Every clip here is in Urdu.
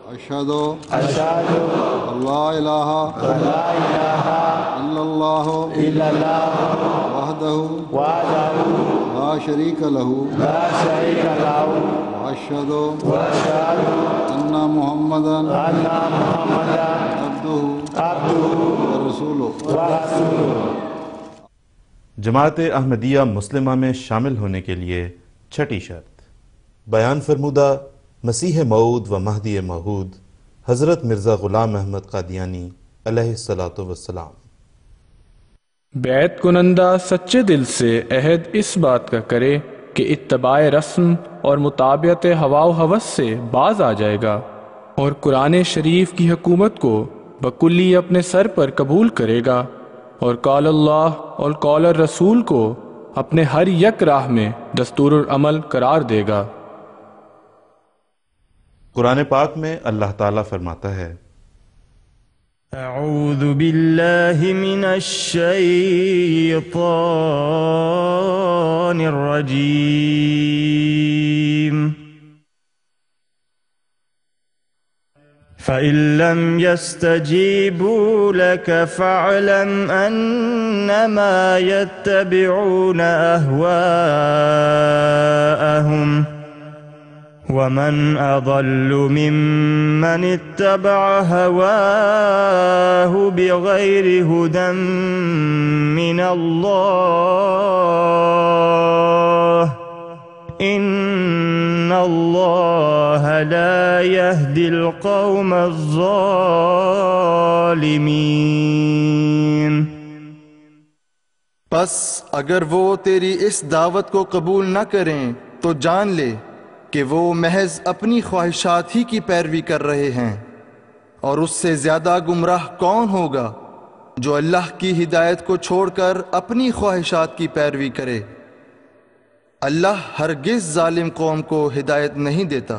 اشہدو اللہ الہ الا اللہ وحدہ لا شریک لہ واشہد ان محمدا عبدہ ورسولہ۔ جماعت احمدیہ مسلمہ میں شامل ہونے کے لیے چھٹی شرط: بیان فرمودہ مسیح موعود و مہدی موعود حضرت مرزا غلام احمد قادیانی علیہ الصلاۃ والسلام۔ بیعت کنندہ سچے دل سے عہد اس بات کا کرے کہ اتباع رسم اور مطابعت ہوا و ہوس سے باز آ جائے گا اور قرآن شریف کی حکومت کو بکلی اپنے سر پر قبول کرے گا اور قول اللہ اور قول الرسول کو اپنے ہر یک راہ میں دستور العمل قرار دے گا۔ قرآن پاک میں اللہ تعالیٰ فرماتا ہے: اعوذ باللہ من الشیطان الرجیم فَإِن لَّمْ يَسْتَجِيبُوا لَكَ فَاعْلَمْ أَنَّمَا يَتَّبِعُونَ أَهْوَاءَهُمْ وَمَنْ أَضَلُّ مِمَّنِ اتَّبَعَ هَوَاهُ بِغَيْرِ هُدًى مِّنَ اللَّهِ إِنَّ اللَّهَ لَا يَهْدِي الْقَوْمَ الظَّالِمِينَ۔ پس اگر وہ تیری اس دعوت کو قبول نہ کریں تو جان لے کہ وہ محض اپنی خواہشات ہی کی پیروی کر رہے ہیں، اور اس سے زیادہ گمراہ کون ہوگا جو اللہ کی ہدایت کو چھوڑ کر اپنی خواہشات کی پیروی کرے۔ اللہ ہرگز ظالم قوم کو ہدایت نہیں دیتا۔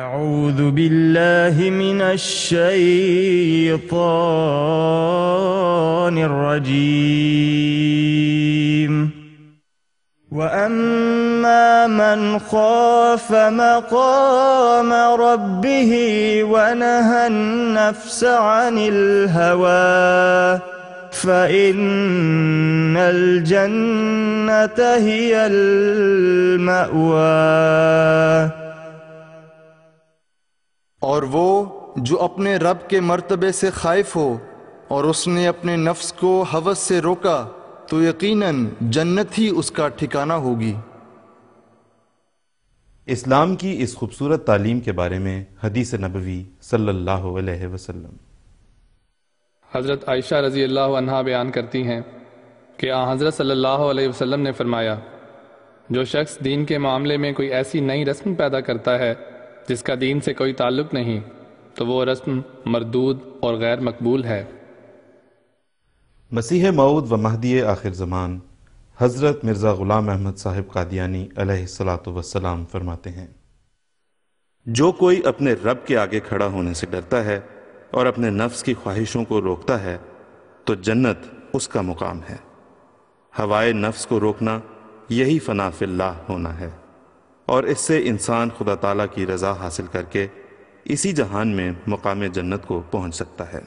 اعوذ باللہ من الشیطان الرجیم وَأَمَّا مَنْ خَافَ مَقَامَ رَبِّهِ وَنَهَى النَّفْسَ عَنِ الْهَوَى فَإِنَّ الْجَنَّةَ هِيَ الْمَأْوَى۔ اور وہ جو اپنے رب کے مرتبے سے خائف ہو اور اس نے اپنے نفس کو ہوس سے روکا تو یقیناً جنت ہی اس کا ٹھکانہ ہوگی۔ اسلام کی اس خوبصورت تعلیم کے بارے میں حدیث نبوی صلی اللہ علیہ وسلم۔ حضرت عائشہ رضی اللہ عنہا بیان کرتی ہیں کہ حضرت صلی اللہ علیہ وسلم نے فرمایا: جو شخص دین کے معاملے میں کوئی ایسی نئی رسم پیدا کرتا ہے جس کا دین سے کوئی تعلق نہیں تو وہ رسم مردود اور غیر مقبول ہے۔ مسیح موعود و مہدی آخر زمان حضرت مرزا غلام احمد صاحب قادیانی علیہ الصلاۃ والسلام فرماتے ہیں: جو کوئی اپنے رب کے آگے کھڑا ہونے سے ڈرتا ہے اور اپنے نفس کی خواہشوں کو روکتا ہے تو جنت اس کا مقام ہے۔ ہوائے نفس کو روکنا یہی فنا فی اللہ ہونا ہے، اور اس سے انسان خدا تعالیٰ کی رضا حاصل کر کے اسی جہان میں مقام جنت کو پہنچ سکتا ہے۔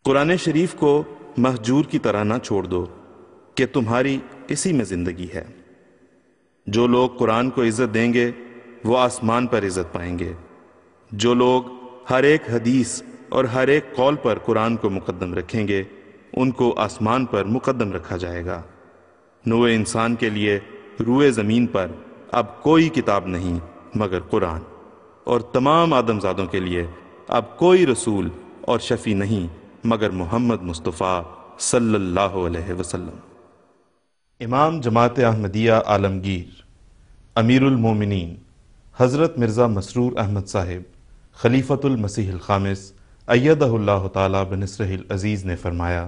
قرآن شریف کو مہجور کی طرح نہ چھوڑ دو کہ تمہاری اسی میں زندگی ہے۔ جو لوگ قرآن کو عزت دیں گے وہ آسمان پر عزت پائیں گے۔ جو لوگ ہر ایک حدیث اور ہر ایک قول پر قرآن کو مقدم رکھیں گے ان کو آسمان پر مقدم رکھا جائے گا۔ نوع انسان کے لیے روئے زمین پر اب کوئی کتاب نہیں مگر قرآن، اور تمام آدم زادوں کے لیے اب کوئی رسول اور شفیع نہیں مگر محمد مصطفیٰ صلی اللہ علیہ وسلم۔ امام جماعت احمدیہ عالمگیر امیر المومنین حضرت مرزا مسرور احمد صاحب خلیفۃ المسیح الخامس ایدہ اللہ تعالیٰ بنصرہ العزیز نے فرمایا: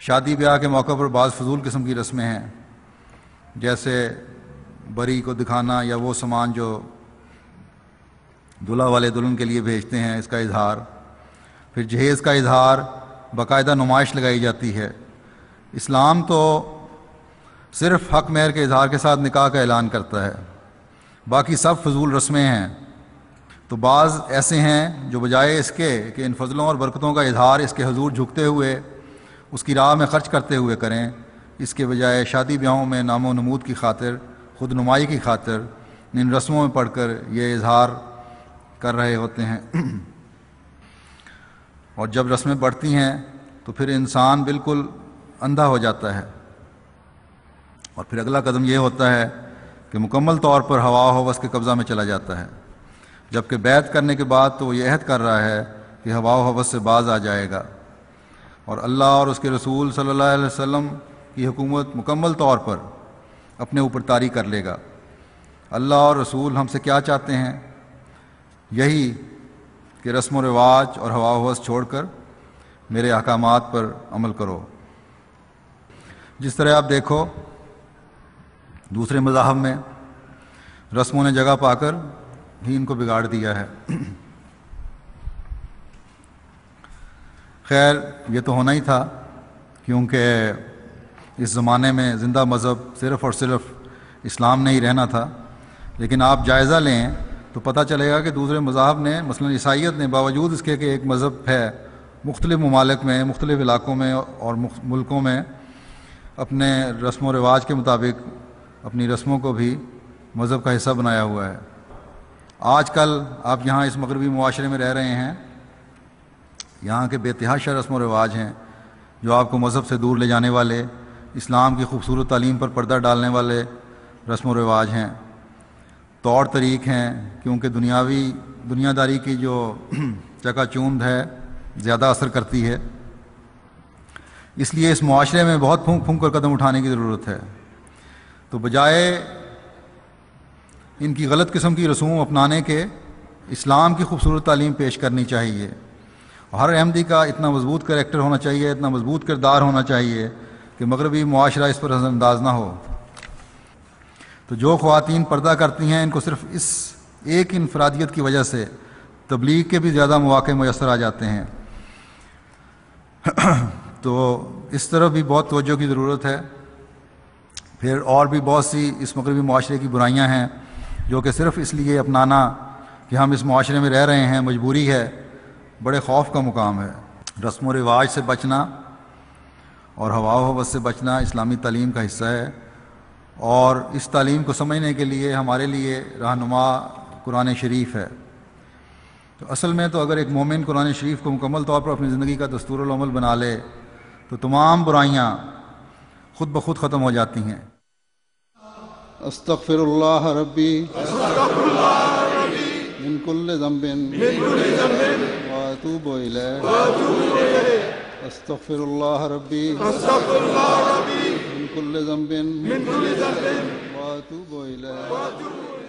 شادی بیاہ کے موقع پر بعض فضول قسم کی رسمیں ہیں، جیسے بری کو دکھانا یا وہ سامان جو دلہا والے دلہن کے لیے بھیجتے ہیں اس کا اظہار، پھر جہیز کا اظہار، باقاعدہ نمائش لگائی جاتی ہے۔ اسلام تو صرف حق مہر کے اظہار کے ساتھ نکاح کا اعلان کرتا ہے، باقی سب فضول رسمیں ہیں۔ تو بعض ایسے ہیں جو بجائے اس کے کہ ان فضلوں اور برکتوں کا اظہار اس کے حضور جھکتے ہوئے اس کی راہ میں خرچ کرتے ہوئے کریں، اس کے بجائے شادی بیاہوں میں نام و نمود کی خاطر، خود نمائی کی خاطر ان رسموں میں پڑھ کر یہ اظہار کر رہے ہوتے ہیں۔ اور جب رسمیں بڑھتی ہیں تو پھر انسان بالکل اندھا ہو جاتا ہے، اور پھر اگلا قدم یہ ہوتا ہے کہ مکمل طور پر ہوا و ہوس کے قبضہ میں چلا جاتا ہے، جبکہ بیعت کرنے کے بعد تو وہ یہ عہد کر رہا ہے کہ ہوا و ہوس سے باز آ جائے گا اور اللہ اور اس کے رسول صلی اللہ علیہ وسلم کی حکومت مکمل طور پر اپنے اوپر طاری کر لے گا۔ اللہ اور رسول ہم سے کیا چاہتے ہیں؟ یہی کہ رسم و رواج اور ہوا و ہوس چھوڑ کر میرے احکامات پر عمل کرو۔ جس طرح آپ دیکھو دوسرے مذاہب میں رسموں نے جگہ پا کر ہی ان کو بگاڑ دیا ہے۔ خیر یہ تو ہونا ہی تھا، کیونکہ اس زمانے میں زندہ مذہب صرف اور صرف اسلام نے ہی رہنا تھا، لیکن آپ جائزہ لیں تو پتہ چلے گا کہ دوسرے مذاہب نے، مثلا عیسائیت نے، باوجود اس کے کہ ایک مذہب ہے، مختلف ممالک میں، مختلف علاقوں میں اور ملکوں میں اپنے رسم و رواج کے مطابق اپنی رسموں کو بھی مذہب کا حصہ بنایا ہوا ہے۔ آج کل آپ یہاں اس مغربی معاشرے میں رہ رہے ہیں، یہاں کے بے تحاشا رسم و رواج ہیں جو آپ کو مذہب سے دور لے جانے والے، اسلام کی خوبصورت تعلیم پر پردہ ڈالنے والے رسم و رواج ہیں، طور طریق ہیں، کیونکہ دنیا داری کی جو چکا چوند ہے زیادہ اثر کرتی ہے، اس لیے اس معاشرے میں بہت پھونک پھونک کر قدم اٹھانے کی ضرورت ہے۔ تو بجائے ان کی غلط قسم کی رسوم اپنانے کے اسلام کی خوبصورت تعلیم پیش کرنی چاہیے۔ ہر احمدی کا اتنا مضبوط کریکٹر ہونا چاہیے، اتنا مضبوط کردار ہونا چاہیے کہ مغربی معاشرہ اس پر نظر انداز نہ ہو۔ تو جو خواتین پردہ کرتی ہیں ان کو صرف اس ایک انفرادیت کی وجہ سے تبلیغ کے بھی زیادہ مواقع میسر آ جاتے ہیں۔ تو اس طرف بھی بہت توجہ کی ضرورت ہے۔ پھر اور بھی بہت سی اس مغربی معاشرے کی برائیاں ہیں جو کہ صرف اس لیے اپنانا کہ ہم اس معاشرے میں رہ رہے ہیں، مجبوری ہے، بڑے خوف کا مقام ہے۔ رسم و رواج سے بچنا اور ہوا و ہوس سے بچنا اسلامی تعلیم کا حصہ ہے، اور اس تعلیم کو سمجھنے کے لیے ہمارے لیے رہنما قرآن شریف ہے۔ تو اصل میں تو اگر ایک مومن قرآن شریف کو مکمل طور پر اپنی زندگی کا دستور العمل بنا لے تو تمام برائیاں خود بخود ختم ہو جاتی ہیں۔ استغفر اللہ ربی من کل ذنب واتوب الیہ استغفر اللہ ربی من کل ذنب واتوب الیہ